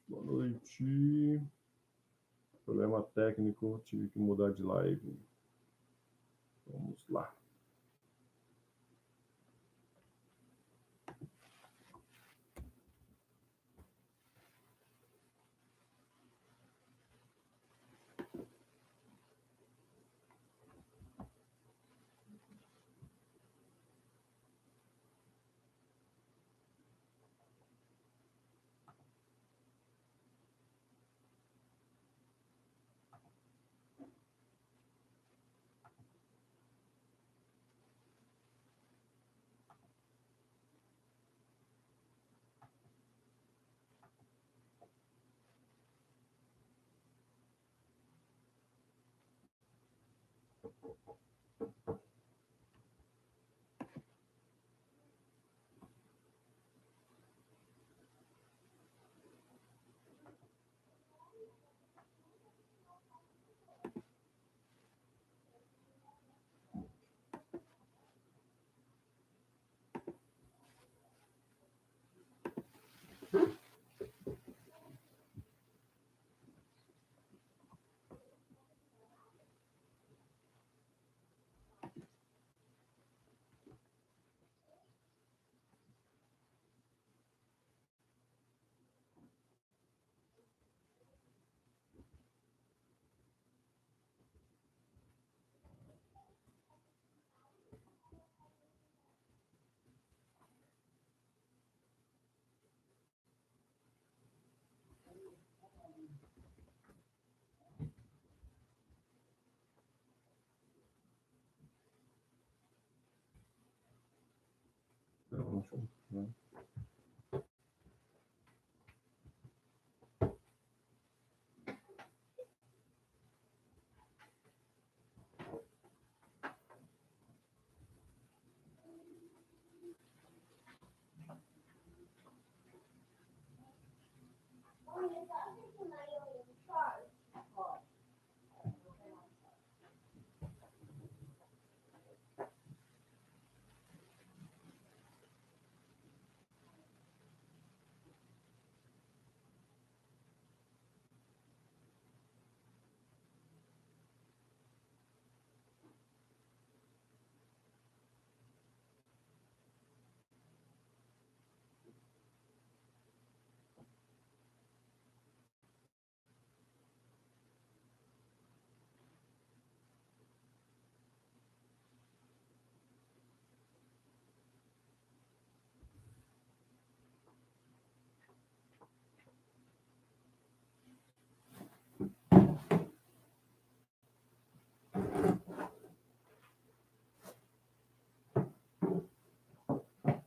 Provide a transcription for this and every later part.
Boa noite. Problema técnico, tive que mudar de live. Vamos lá.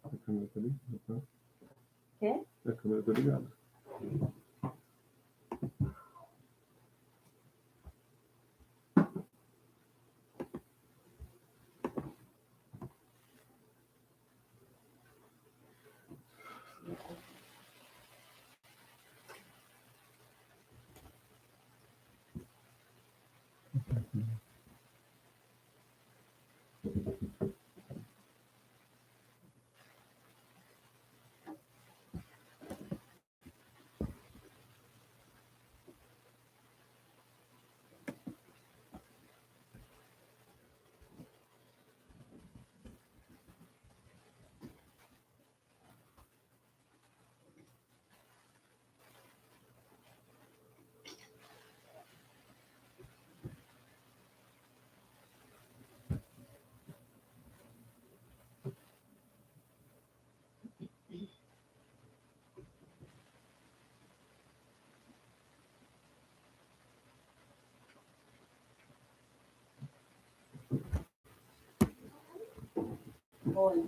A câmera tá ligada. Quê? A câmera tá ligada. Oi.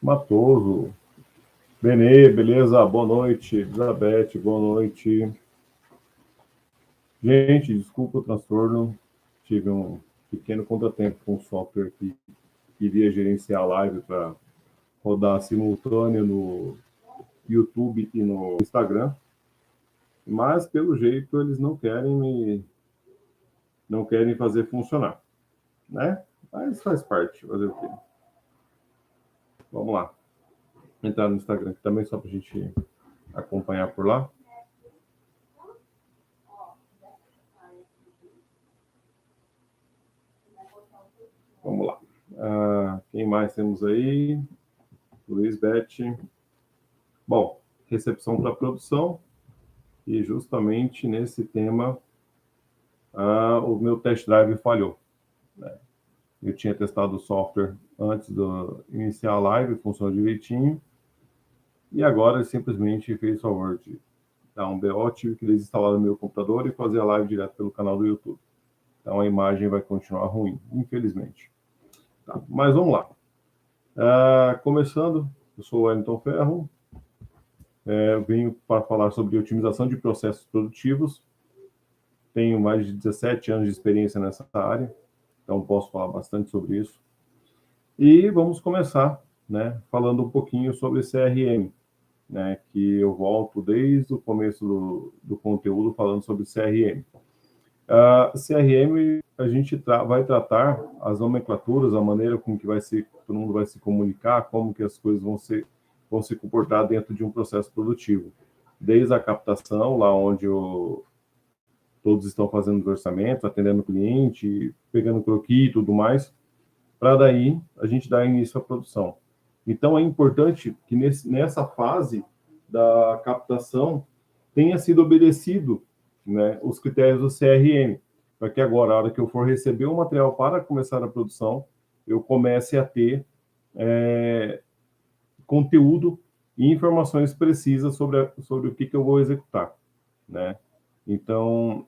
Matoso. Benê, beleza? Boa noite. Elizabeth, boa noite. Gente, desculpa o transtorno. Tive um pequeno contratempo com o software que iria gerenciar a live para rodar simultâneo no YouTube e no Instagram. Mas, pelo jeito, eles não querem fazer funcionar, né? Mas faz parte, fazer o quê? Vamos lá. entrar no Instagram aqui também, só para a gente acompanhar por lá. Vamos lá. Quem mais temos aí? Luiz Bete. Bom, recepção para produção. E justamente nesse tema, o meu test drive falhou, né? Eu tinha testado o software antes de iniciar a live, funcionou direitinho. E agora ele simplesmente fez o favor de dar um BO, tive que desinstalar no meu computador e fazer a live direto pelo canal do YouTube. Então a imagem vai continuar ruim, infelizmente. Tá, mas vamos lá. Começando, eu sou o Wellington Ferro. Eu venho para falar sobre otimização de processos produtivos. Tenho mais de 17 anos de experiência nessa área, então posso falar bastante sobre isso. E vamos começar, né, falando um pouquinho sobre CRM, né, que eu volto desde o começo do conteúdo falando sobre CRM. CRM, a gente vai tratar as nomenclaturas, a maneira com que todo mundo vai se comunicar, como que as coisas vão se comportar dentro de um processo produtivo. Desde a captação, lá onde todos estão fazendo os orçamentos, atendendo o cliente, pegando croquis e tudo mais, para daí a gente dar início à produção. Então, é importante que nessa fase da captação tenha sido obedecido, né, os critérios do CRM, para que agora, a hora que eu for receber o material para começar a produção, eu comece a ter conteúdo e informações precisas sobre o que eu vou executar, né? Então,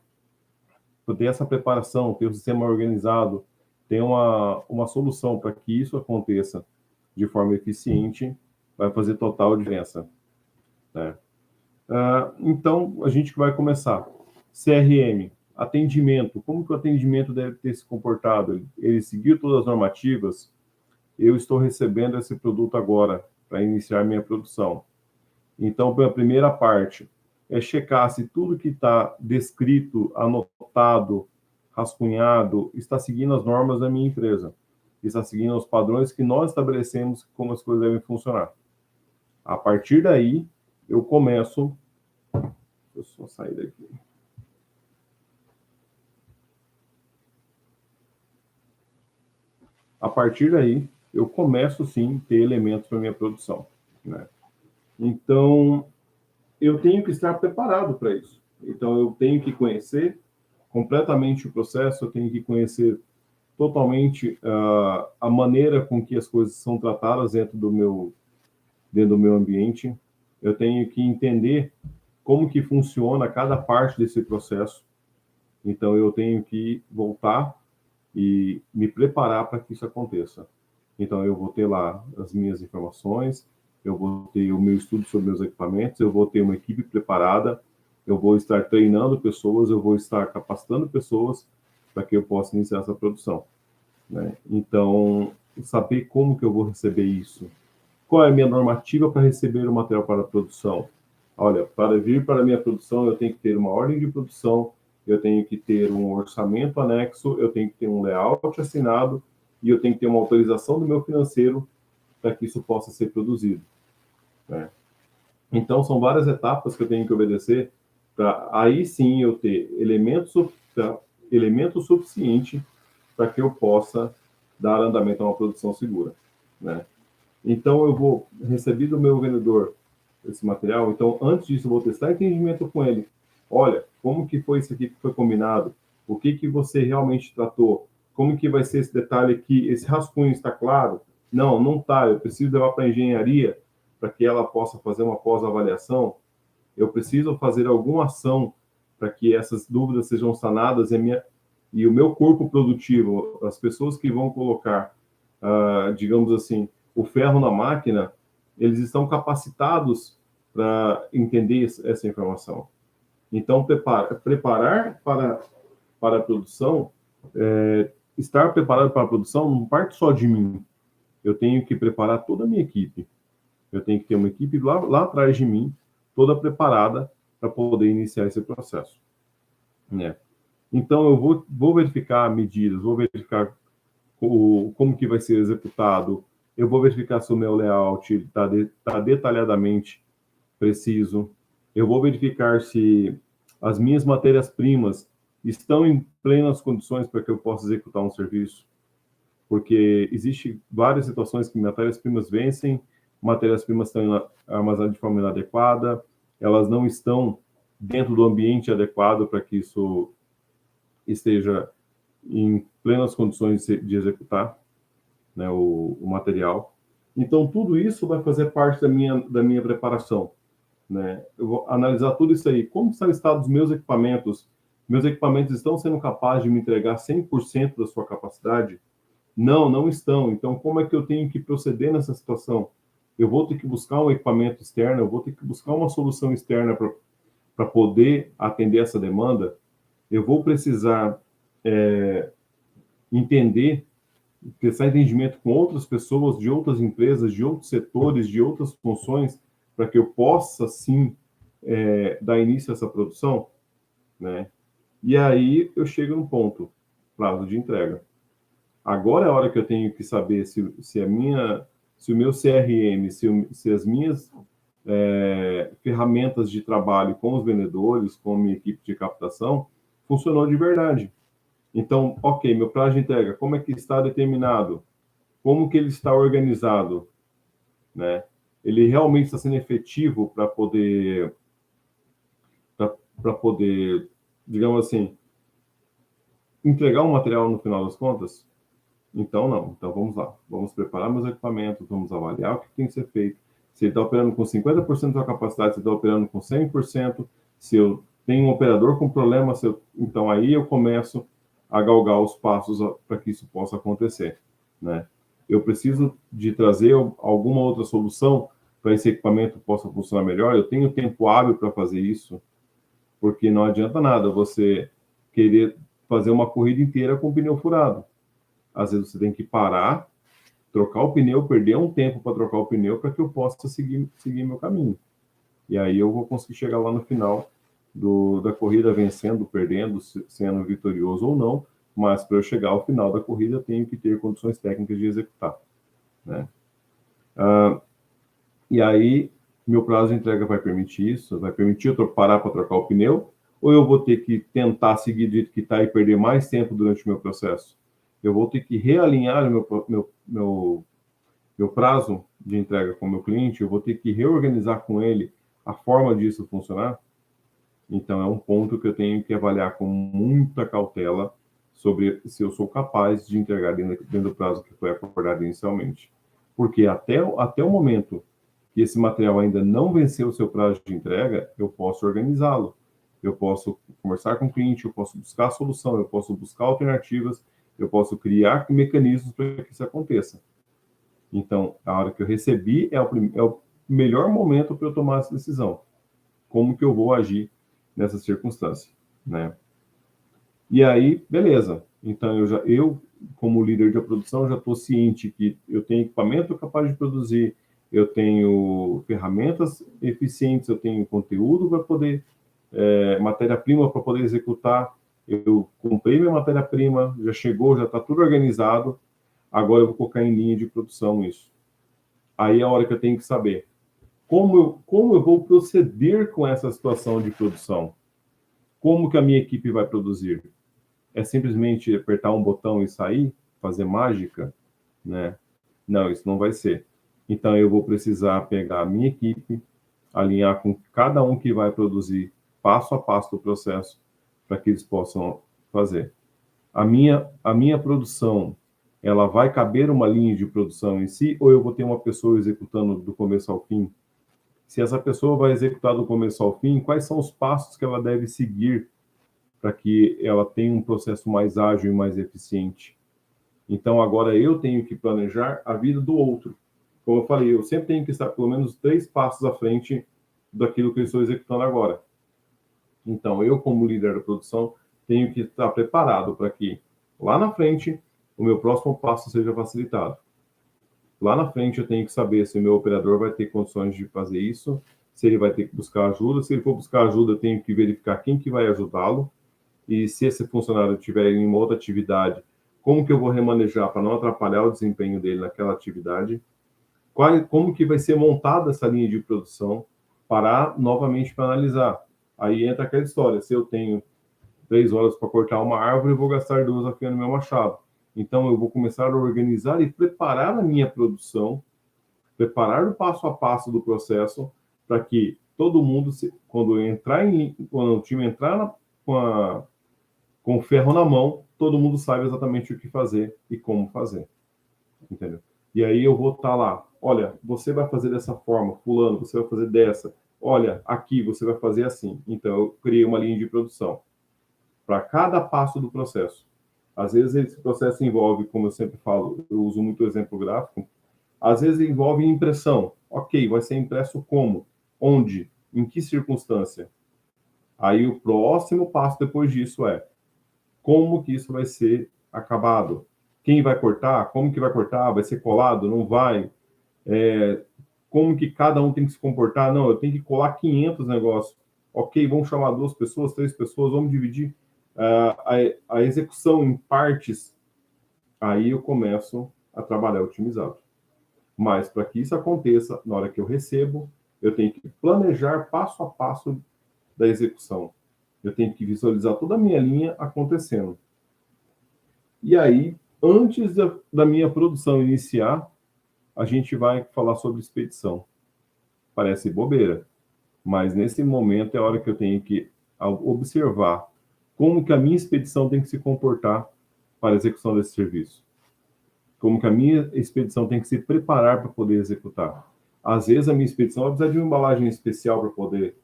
ter essa preparação, ter o sistema organizado, ter uma solução para que isso aconteça de forma eficiente, vai fazer total diferença, né? Então, a gente vai começar. CRM, atendimento. Como que o atendimento deve ter se comportado? Ele seguiu todas as normativas? Eu estou recebendo esse produto agora para iniciar minha produção. Então, a primeira parte é checar se tudo que está descrito, anotado, rascunhado, está seguindo as normas da minha empresa, está seguindo os padrões que nós estabelecemos como as coisas devem funcionar. A partir daí, eu começo... Deixa eu só sair daqui. A partir daí, eu começo, sim, a ter elementos para minha produção, né? Então, eu tenho que estar preparado para isso. Então, eu tenho que conhecer completamente o processo, eu tenho que conhecer totalmente a maneira com que as coisas são tratadas dentro do meu ambiente. Eu tenho que entender como que funciona cada parte desse processo. Então, eu tenho que voltar e me preparar para que isso aconteça. Então, eu vou ter lá as minhas informações, eu vou ter o meu estudo sobre meus equipamentos, eu vou ter uma equipe preparada, eu vou estar treinando pessoas, eu vou estar capacitando pessoas para que eu possa iniciar essa produção, né? Então, saber como que eu vou receber isso. Qual é a minha normativa para receber o material para a produção? Olha, para vir para a minha produção, eu tenho que ter uma ordem de produção, eu tenho que ter um orçamento anexo, eu tenho que ter um layout assinado e eu tenho que ter uma autorização do meu financeiro para que isso possa ser produzido, né? Então, são várias etapas que eu tenho que obedecer para aí sim eu ter elemento suficiente para que eu possa dar andamento a uma produção segura, né? Então, eu vou receber do meu vendedor esse material. Então, antes disso, eu vou testar entendimento com ele. Olha, como que foi isso aqui que foi combinado? O que que você realmente tratou? Como que vai ser esse detalhe aqui? Esse rascunho está claro? Não, não está. Eu preciso levar para a engenharia para que ela possa fazer uma pós-avaliação. Eu preciso fazer alguma ação para que essas dúvidas sejam sanadas e o meu corpo produtivo, as pessoas que vão colocar, digamos assim, o ferro na máquina, eles estão capacitados para entender essa informação. Então, preparar para a produção, estar preparado para a produção não parte só de mim. Eu tenho que preparar toda a minha equipe. Eu tenho que ter uma equipe lá atrás de mim, toda preparada para poder iniciar esse processo, né? Então, eu vou verificar medidas, vou verificar como que vai ser executado, eu vou verificar se o meu layout está detalhadamente preciso, eu vou verificar se as minhas matérias-primas estão em plenas condições para que eu possa executar um serviço, porque existe várias situações que matérias-primas vencem, matérias-primas estão armazenadas de forma inadequada, elas não estão dentro do ambiente adequado para que isso esteja em plenas condições de executar, né, o material. Então, tudo isso vai fazer parte da minha preparação, né? Eu vou analisar tudo isso aí. Como está o estado dos meus equipamentos? Meus equipamentos estão sendo capazes de me entregar 100% da sua capacidade? Não, não estão. Então, como é que eu tenho que proceder nessa situação? Eu vou ter que buscar um equipamento externo, eu vou ter que buscar uma solução externa para poder atender essa demanda. Eu vou precisar entender, prestar entendimento com outras pessoas de outras empresas, de outros setores, de outras funções, para que eu possa, sim, dar início a essa produção, né? E aí eu chego no ponto, prazo de entrega. Agora é a hora que eu tenho que saber se o meu CRM, se as minhas ferramentas de trabalho com os vendedores, com a minha equipe de captação, funcionou de verdade. Então, ok, meu prazo de entrega, como é que está determinado? Como que ele está organizado? Né? Ele realmente está sendo efetivo para poder, digamos assim, entregar um material no final das contas? Então, não. Então, vamos lá. Vamos preparar meus equipamentos, vamos avaliar o que tem que ser feito. Se ele está operando com 50% da capacidade, se ele está operando com 100%, se eu tenho um operador com problema, então aí eu começo a galgar os passos para que isso possa acontecer, né? Eu preciso de trazer alguma outra solução para esse equipamento possa funcionar melhor. Eu tenho tempo hábil para fazer isso, porque não adianta nada você querer fazer uma corrida inteira com o pneu furado. Às vezes você tem que parar, trocar o pneu, perder um tempo para trocar o pneu para que eu possa seguir meu caminho. E aí eu vou conseguir chegar lá no final da corrida vencendo, perdendo, sendo vitorioso ou não, mas para eu chegar ao final da corrida eu tenho que ter condições técnicas de executar, né? E aí meu prazo de entrega vai permitir isso, vai permitir eu parar para trocar o pneu, ou eu vou ter que tentar seguir do jeito que está e perder mais tempo durante o meu processo? Eu vou ter que realinhar o meu prazo de entrega com o meu cliente, eu vou ter que reorganizar com ele a forma disso funcionar. Então, é um ponto que eu tenho que avaliar com muita cautela sobre se eu sou capaz de entregar dentro do prazo que foi acordado inicialmente. Porque até o momento que esse material ainda não venceu o seu prazo de entrega, eu posso organizá-lo. Eu posso conversar com o cliente, eu posso buscar solução, eu posso buscar alternativas, eu posso criar mecanismos para que isso aconteça. Então, a hora que eu recebi é o melhor momento para eu tomar essa decisão. Como que eu vou agir nessa circunstância, né? E aí, beleza. Então, eu como líder de produção, já estou ciente que eu tenho equipamento capaz de produzir, eu tenho ferramentas eficientes, eu tenho conteúdo para poder, matéria-prima para poder executar, eu comprei minha matéria-prima, já chegou, já está tudo organizado, agora eu vou colocar em linha de produção isso. Aí é a hora que eu tenho que saber como eu vou proceder com essa situação de produção. Como que a minha equipe vai produzir? É simplesmente apertar um botão e sair? Fazer mágica? Né? Não, isso não vai ser. Então, eu vou precisar pegar a minha equipe, alinhar com cada um que vai produzir passo a passo do processo para que eles possam fazer. A minha produção, ela vai caber uma linha de produção em si, ou eu vou ter uma pessoa executando do começo ao fim? Se essa pessoa vai executar do começo ao fim, quais são os passos que ela deve seguir para que ela tenha um processo mais ágil e mais eficiente? Então, agora eu tenho que planejar a vida do outro. Como eu falei, eu sempre tenho que estar pelo menos 3 passos à frente daquilo que eu estou executando agora. Então, eu, como líder da produção, tenho que estar preparado para que, lá na frente, o meu próximo passo seja facilitado. Lá na frente, eu tenho que saber se o meu operador vai ter condições de fazer isso, se ele vai ter que buscar ajuda. Se ele for buscar ajuda, eu tenho que verificar quem que vai ajudá-lo. E se esse funcionário estiver em uma outra atividade, como que eu vou remanejar para não atrapalhar o desempenho dele naquela atividade, como que vai ser montada essa linha de produção, parar novamente para analisar. Aí entra aquela história, se eu tenho 3 horas para cortar uma árvore, eu vou gastar 2 afiando meu machado. Então, eu vou começar a organizar e preparar a minha produção, preparar o passo a passo do processo, para que todo mundo, quando o time entrar com o ferro na mão, todo mundo saiba exatamente o que fazer e como fazer. Entendeu? E aí eu vou estar lá, olha, você vai fazer dessa forma, fulano, você vai fazer dessa, olha, aqui você vai fazer assim. Então, eu criei uma linha de produção para cada passo do processo. Às vezes esse processo envolve, como eu sempre falo, eu uso muito o exemplo gráfico, às vezes envolve impressão. Ok, vai ser impresso como? Onde? Em que circunstância? Aí o próximo passo depois disso é como que isso vai ser acabado? Quem vai cortar? Como que vai cortar? Vai ser colado? Não vai? Como que cada um tem que se comportar? Não, eu tenho que colar 500 negócios. Ok, vamos chamar 2 pessoas, 3 pessoas, vamos dividir a execução em partes. Aí eu começo a trabalhar otimizado. Mas para que isso aconteça, na hora que eu recebo, eu tenho que planejar passo a passo da execução. Eu tenho que visualizar toda a minha linha acontecendo. E aí, antes da minha produção iniciar, a gente vai falar sobre expedição. Parece bobeira, mas nesse momento é a hora que eu tenho que observar como que a minha expedição tem que se comportar para a execução desse serviço. Como que a minha expedição tem que se preparar para poder executar. Às vezes a minha expedição vai precisar de uma embalagem especial para poder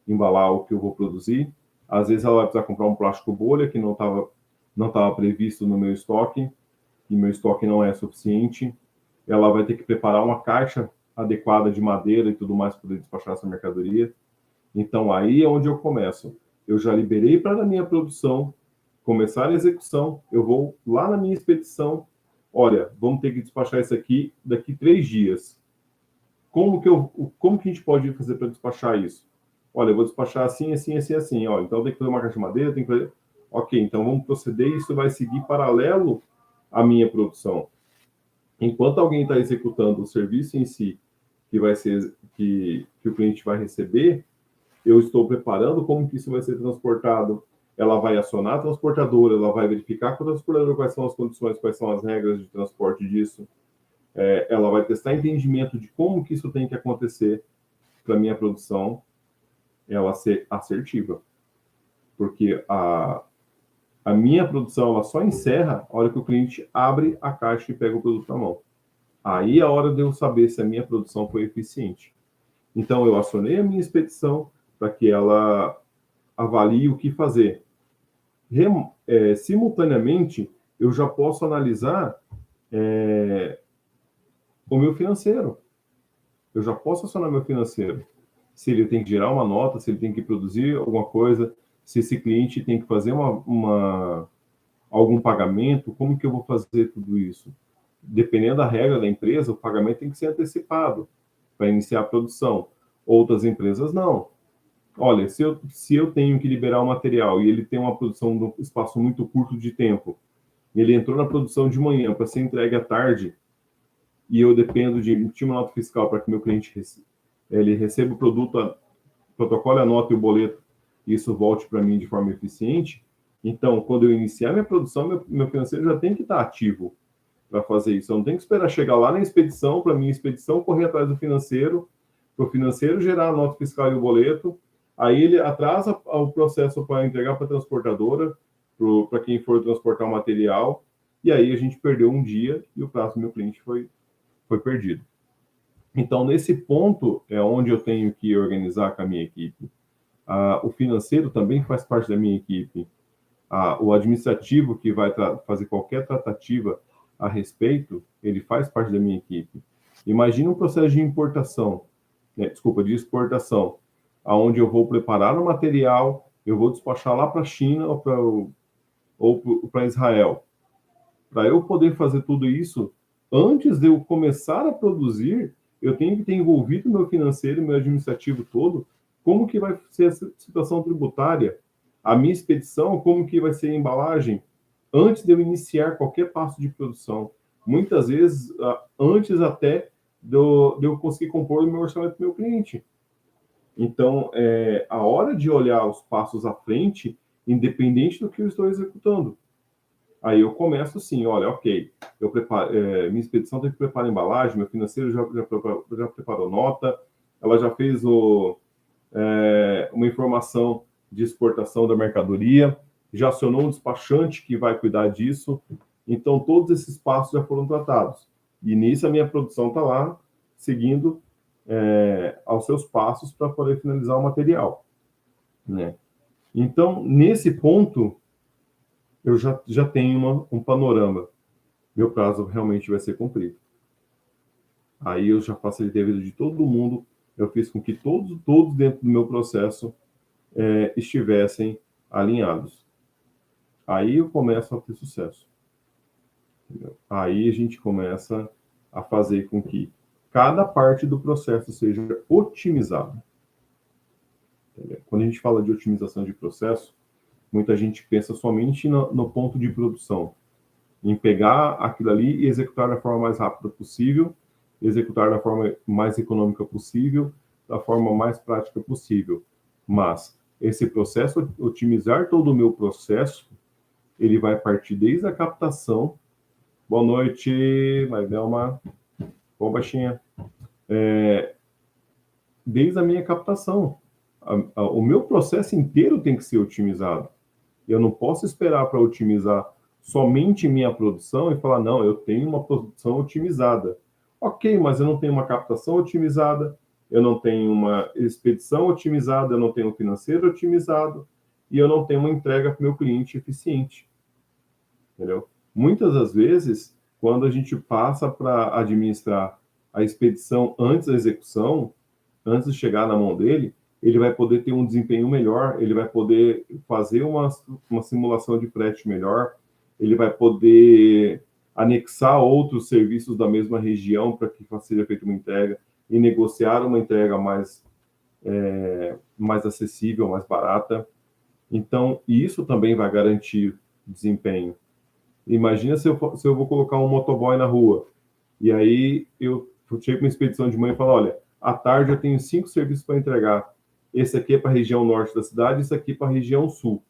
embalar o que eu vou produzir. Às vezes ela vai precisar comprar um plástico bolha que não estava previsto no meu estoque, e meu estoque não é suficiente. Ela vai ter que preparar uma caixa adequada de madeira e tudo mais para poder despachar essa mercadoria. Então, aí é onde eu começo. Eu já liberei para a minha produção, começar a execução, eu vou lá na minha expedição, olha, vamos ter que despachar isso aqui daqui 3 dias. Como que a gente pode fazer para despachar isso? Olha, eu vou despachar assim, assim, assim, assim. Ó, então tem que fazer uma caixa de madeira, tem que fazer... Ok, então vamos proceder e isso vai seguir paralelo à minha produção. Enquanto alguém está executando o serviço em si, que vai ser que o cliente vai receber, eu estou preparando como que isso vai ser transportado. Ela vai acionar a transportadora, ela vai verificar com a transportadora quais são as condições, quais são as regras de transporte disso. Ela vai testar entendimento de como que isso tem que acontecer para a minha produção, ela ser assertiva. Porque a minha produção ela só encerra a hora que o cliente abre a caixa e pega o produto na mão. Aí é a hora de eu saber se a minha produção foi eficiente. Então, eu acionei a minha expedição para que ela avalie o que fazer. Simultaneamente, eu já posso analisar o meu financeiro. Eu já posso acionar meu financeiro. Se ele tem que gerar uma nota, se ele tem que produzir alguma coisa, se esse cliente tem que fazer algum pagamento, como que eu vou fazer tudo isso? Dependendo da regra da empresa, o pagamento tem que ser antecipado para iniciar a produção. Outras empresas não. Olha, se eu tenho que liberar o material e ele tem uma produção num espaço muito curto de tempo, ele entrou na produção de manhã para ser entregue à tarde, e eu dependo de emitir uma nota fiscal para que meu cliente ele receba o produto, protocole a nota e o boleto, e isso volte para mim de forma eficiente. Então, quando eu iniciar minha produção, meu financeiro já tem que estar ativo para fazer isso. Eu não tenho que esperar chegar lá na expedição, para minha expedição correr atrás do financeiro, para o financeiro gerar a nota fiscal e o boleto, aí ele atrasa o processo para entregar para a transportadora, para quem for transportar o material, e aí a gente perdeu um dia e o prazo do meu cliente foi perdido. Então, nesse ponto é onde eu tenho que organizar com a minha equipe. O financeiro também faz parte da minha equipe. O administrativo, que vai fazer qualquer tratativa a respeito, ele faz parte da minha equipe. Imagina um processo de importação, de exportação, aonde eu vou preparar o material, eu vou despachar lá para a China ou para Israel. Para eu poder fazer tudo isso, antes de eu começar a produzir, eu tenho que ter envolvido meu financeiro, meu administrativo todo, como que vai ser a situação tributária, a minha expedição, como que vai ser a embalagem, antes de eu iniciar qualquer passo de produção. Muitas vezes, antes até de eu conseguir compor o meu orçamento para o meu cliente. Então, a hora de olhar os passos à frente, independente do que eu estou executando. Aí eu começo assim, olha, ok, eu preparo, minha expedição tem que preparar a embalagem, meu financeiro já preparou nota, ela já fez uma informação de exportação da mercadoria, já acionou um despachante que vai cuidar disso. Então, todos esses passos já foram tratados. E nisso a minha produção está lá, seguindo aos seus passos para poder finalizar o material, né? Então, nesse ponto, eu já tenho um panorama. Meu prazo realmente vai ser cumprido. Aí eu já facilitei a vida de todo mundo, eu fiz com que todos dentro do meu processo estivessem alinhados. Aí eu começo a ter sucesso. Entendeu? Aí a gente começa a fazer com que cada parte do processo seja otimizada. Entendeu? Quando a gente fala de otimização de processo, muita gente pensa somente no ponto de produção, em pegar aquilo ali e executar da forma mais rápida possível, executar da forma mais econômica possível, da forma mais prática possível. Mas esse processo, otimizar todo o meu processo, ele vai partir desde a captação. Boa noite, Maidalma. Bom, baixinha. Desde a minha captação. O meu processo inteiro tem que ser otimizado. Eu não posso esperar para otimizar somente minha produção e falar, não, eu tenho uma produção otimizada. Ok, mas eu não tenho uma captação otimizada, eu não tenho uma expedição otimizada, eu não tenho um financeiro otimizado e eu não tenho uma entrega para o meu cliente eficiente. Entendeu? Muitas das vezes, quando a gente passa para administrar a expedição antes da execução, antes de chegar na mão dele, ele vai poder ter um desempenho melhor, ele vai poder fazer uma simulação de frete melhor, ele vai poder anexar outros serviços da mesma região para que seja feita uma entrega e negociar uma entrega mais acessível, mais barata. Então, isso também vai garantir desempenho. Imagina se eu vou colocar um motoboy na rua, e aí eu chego para uma expedição de manhã e falo, olha, à tarde eu tenho 5 serviços para entregar. Esse aqui é para a região norte da cidade, esse aqui para a região sul.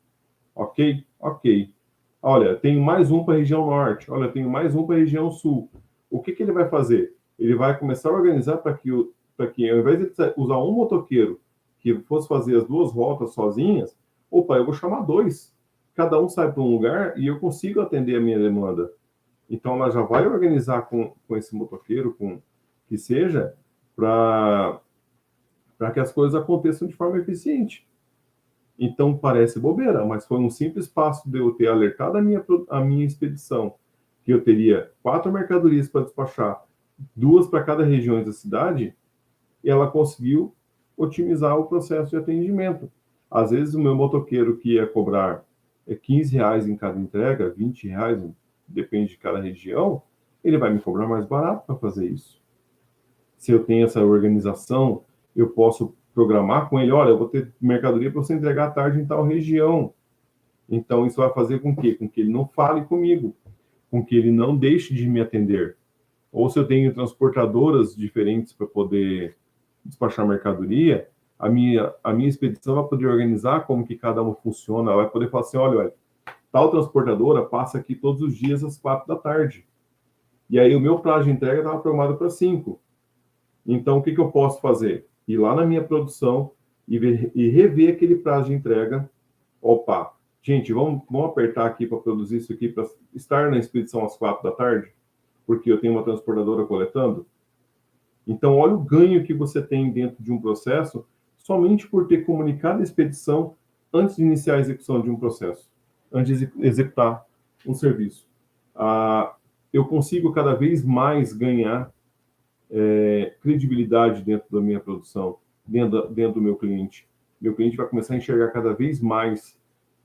Ok? Ok. Olha, tenho mais um para a região norte. Olha, tenho mais um para a região sul. O que ele vai fazer? Ele vai começar a organizar para que, ao invés de usar um motoqueiro que fosse fazer as 2 rotas sozinhas, opa, eu vou chamar 2. Cada um sai para um lugar e eu consigo atender a minha demanda. Então, ela já vai organizar com esse motoqueiro, com que seja, para que as coisas aconteçam de forma eficiente. Então, parece bobeira, mas foi um simples passo de eu ter alertado a minha expedição, que eu teria 4 mercadorias para despachar, 2 para cada região da cidade, e ela conseguiu otimizar o processo de atendimento. Às vezes, o meu motoqueiro que ia cobrar R$ 15 em cada entrega, R$ 20, depende de cada região, ele vai me cobrar mais barato para fazer isso. Se eu tenho essa organização, eu posso programar com ele, olha, eu vou ter mercadoria para você entregar à tarde em tal região. Então, isso vai fazer com que ele não fale comigo, com que ele não deixe de me atender. Ou se eu tenho transportadoras diferentes para poder despachar mercadoria, a minha expedição vai poder organizar como que cada uma funciona, ela vai poder falar assim, olha, tal transportadora passa aqui todos os dias às 4 da tarde. E aí o meu prazo de entrega estava programado para 5. Então, o que eu posso fazer? Ir lá na minha produção e rever aquele prazo de entrega. Opa, gente, vamos apertar aqui para produzir isso aqui, para estar na expedição às 4 da tarde, porque eu tenho uma transportadora coletando. Então, olha o ganho que você tem dentro de um processo somente por ter comunicado a expedição antes de iniciar a execução de um processo, antes de executar um serviço. Eu consigo cada vez mais ganhar credibilidade dentro da minha produção, dentro do meu cliente. Meu cliente vai começar a enxergar cada vez mais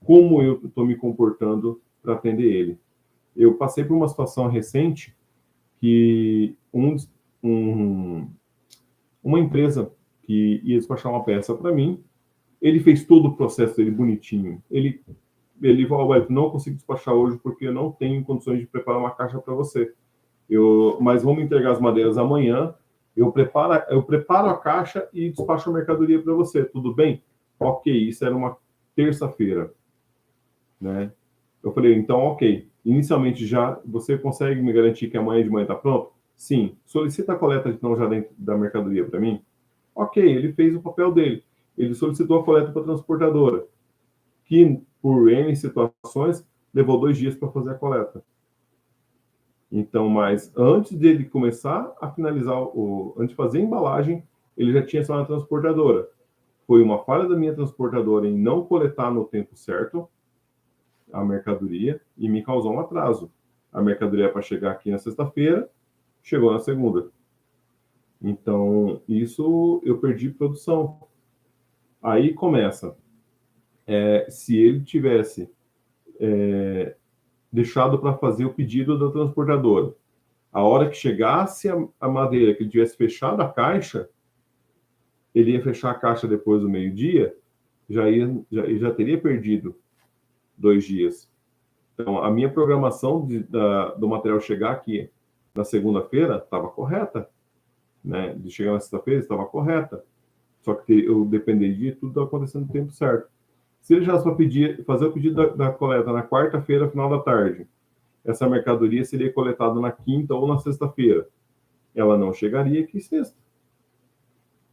como eu estou me comportando para atender ele. Eu passei por uma situação recente que uma empresa que ia despachar uma peça para mim, ele fez todo o processo dele bonitinho. Ele ele falou, Alberto, não consigo despachar hoje porque eu não tenho condições de preparar uma caixa para você. Mas vamos entregar as madeiras amanhã, eu preparo a caixa e despacho a mercadoria para você, tudo bem? Ok, isso era uma terça-feira, né? Eu falei, então, ok. Inicialmente, já você consegue me garantir que amanhã de manhã está pronto? Sim. Solicita a coleta então já dentro da mercadoria para mim? Ok, ele fez o papel dele. Ele solicitou a coleta para a transportadora, que por N situações levou 2 dias para fazer a coleta. Então, mas antes dele começar a finalizar, antes de fazer a embalagem, ele já tinha só na transportadora. Foi uma falha da minha transportadora em não coletar no tempo certo a mercadoria e me causou um atraso. A mercadoria é para chegar aqui na sexta-feira, chegou na segunda. Então, isso eu perdi produção. Aí começa. Se ele tivesse deixado para fazer o pedido da transportadora, a hora que chegasse a madeira, que ele tivesse fechado a caixa, ele ia fechar a caixa depois do meio-dia, já teria perdido 2 dias. Então, a minha programação do material chegar aqui na segunda-feira estava correta, né? De chegar na sexta-feira estava correta. Só que eu dependia de tudo acontecendo no tempo certo. Se ele já só fazer o pedido da coleta na quarta-feira, final da tarde, essa mercadoria seria coletada na quinta ou na sexta-feira. Ela não chegaria aqui sexta.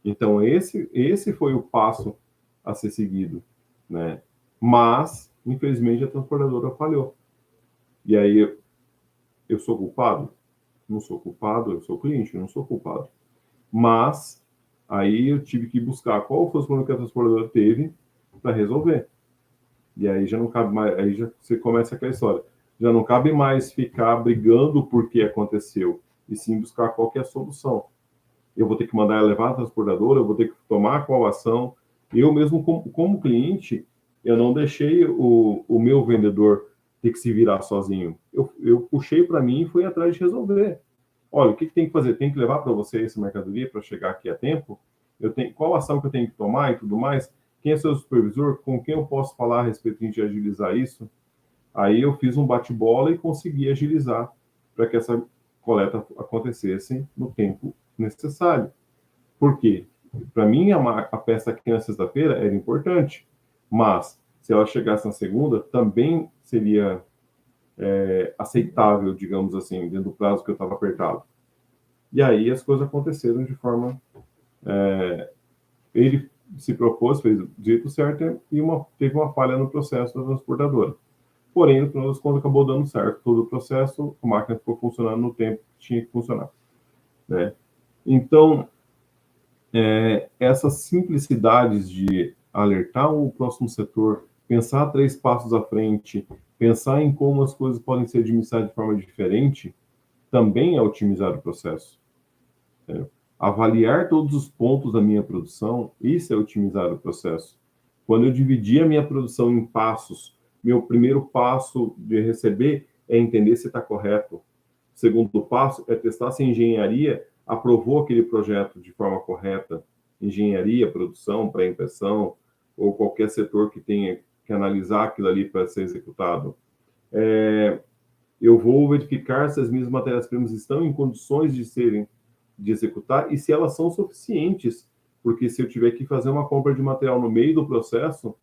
Então, esse foi o passo a ser seguido, né? Mas, infelizmente, a transportadora falhou. E aí, eu sou culpado? Não sou culpado, eu sou cliente, não sou culpado. Mas, aí eu tive que buscar qual foi o problema que a transportadora teve para resolver. E aí já não cabe mais, aí já você começa aquela história. Já não cabe mais ficar brigando por que aconteceu, e sim buscar qual que é a solução. Eu vou ter que mandar ela levar a transportadora, eu vou ter que tomar qual ação. Eu mesmo, como cliente, eu não deixei o meu vendedor ter que se virar sozinho. Eu puxei para mim e fui atrás de resolver. Olha, o que tem que fazer? Tem que levar para você essa mercadoria para chegar aqui a tempo? Qual ação que eu tenho que tomar e tudo mais? Quem é seu supervisor? Com quem eu posso falar a respeito de agilizar isso? Aí eu fiz um bate-bola e consegui agilizar para que essa coleta acontecesse no tempo necessário. Por quê? Para mim, a peça aqui na sexta-feira era importante, mas se ela chegasse na segunda, também seria aceitável, digamos assim, dentro do prazo que eu estava apertado. E aí as coisas aconteceram de forma... ele se propôs, fez o jeito certo e teve uma falha no processo da transportadora. Porém, no final das contas, acabou dando certo todo o processo, a máquina ficou funcionando no tempo que tinha que funcionar, né? Então, essas simplicidades de alertar o próximo setor, pensar 3 passos à frente, pensar em como as coisas podem ser administradas de forma diferente, também é otimizar o processo. Avaliar todos os pontos da minha produção, isso é otimizar o processo. Quando eu dividi a minha produção em passos, meu primeiro passo de receber é entender se está correto. O segundo passo é testar se a engenharia aprovou aquele projeto de forma correta. Engenharia, produção, pré-impressão, ou qualquer setor que tenha que analisar aquilo ali para ser executado. Eu vou verificar se as minhas matérias-primas estão em condições de executar e se elas são suficientes, porque se eu tiver que fazer uma compra de material no meio do processo,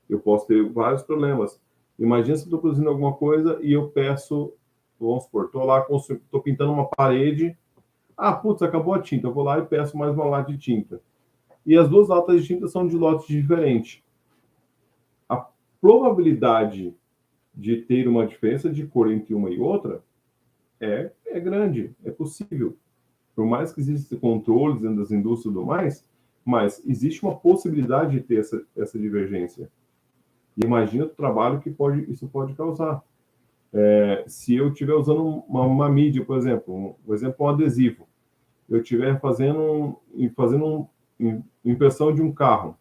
eu posso ter vários problemas. Imagina se eu estou produzindo alguma coisa e eu peço, vamos supor, estou lá, estou pintando uma parede, putz, acabou a tinta, eu vou lá e peço mais uma lata de tinta. E as 2 latas de tinta são de lotes diferentes. A probabilidade de ter uma diferença de cor entre uma e outra é grande, é possível. Por mais que existam controles dentro das indústrias e tudo mais, mas existe uma possibilidade de ter essa divergência. E imagina o trabalho que isso pode causar. Se eu estiver usando uma mídia, por exemplo, um adesivo, eu estiver fazendo impressão de um carro.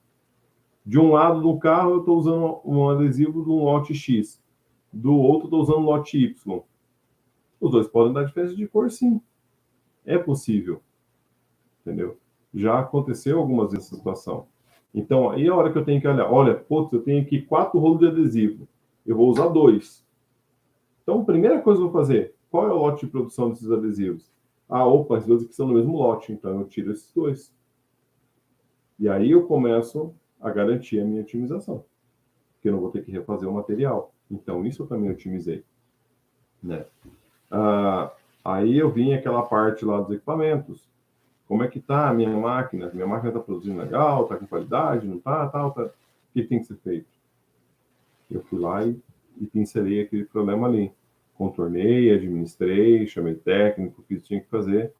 De um lado do carro, eu estou usando um adesivo de um lote X. Do outro, estou usando lote Y. Os dois podem dar diferença de cor, sim. É possível. Entendeu? Já aconteceu algumas vezes essa situação. Então, aí é a hora que eu tenho que olhar. Olha, putz, eu tenho aqui 4 rolos de adesivo. eu vou usar 2. Então, a primeira coisa que eu vou fazer, qual é o lote de produção desses adesivos? Opa, esses 2 aqui são no mesmo lote, então eu tiro esses 2. E aí eu começo a garantir a minha otimização, porque eu não vou ter que refazer o material. Então, isso eu também otimizei, né? Aí eu vim aquela parte lá dos equipamentos. Como é que tá a minha máquina? Minha máquina está produzindo legal, está com qualidade, não está, tá. O que tem que ser feito? Eu fui lá e pincelei aquele problema ali. Contornei, administrei, chamei técnico, fiz o que tinha que fazer,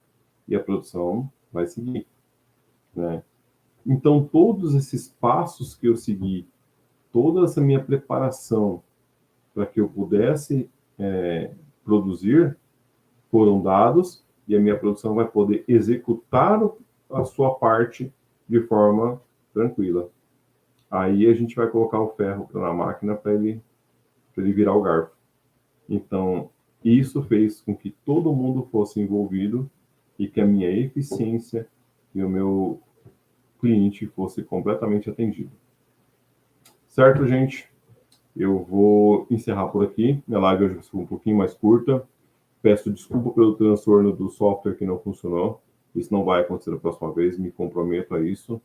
e a produção vai seguir, né? Então, todos esses passos que eu segui, toda essa minha preparação para que eu pudesse produzir, foram dados, e a minha produção vai poder executar a sua parte de forma tranquila. Aí a gente vai colocar o ferro na máquina para ele virar o garfo. Então, isso fez com que todo mundo fosse envolvido e que a minha eficiência e o meu cliente fosse completamente atendido. Certo, gente? Eu vou encerrar por aqui. Minha live hoje foi um pouquinho mais curta. Peço desculpa pelo transtorno do software que não funcionou. Isso não vai acontecer da próxima vez, me comprometo a isso.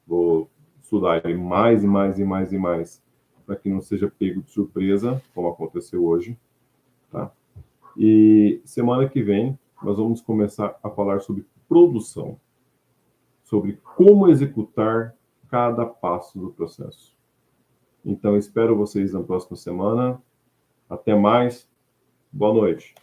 Vou estudar ele mais e mais e mais e mais, para que não seja pego de surpresa, como aconteceu hoje. Tá? E semana que vem, nós vamos começar a falar sobre produção, sobre como executar cada passo do processo. Então, espero vocês na próxima semana. Até mais. Boa noite.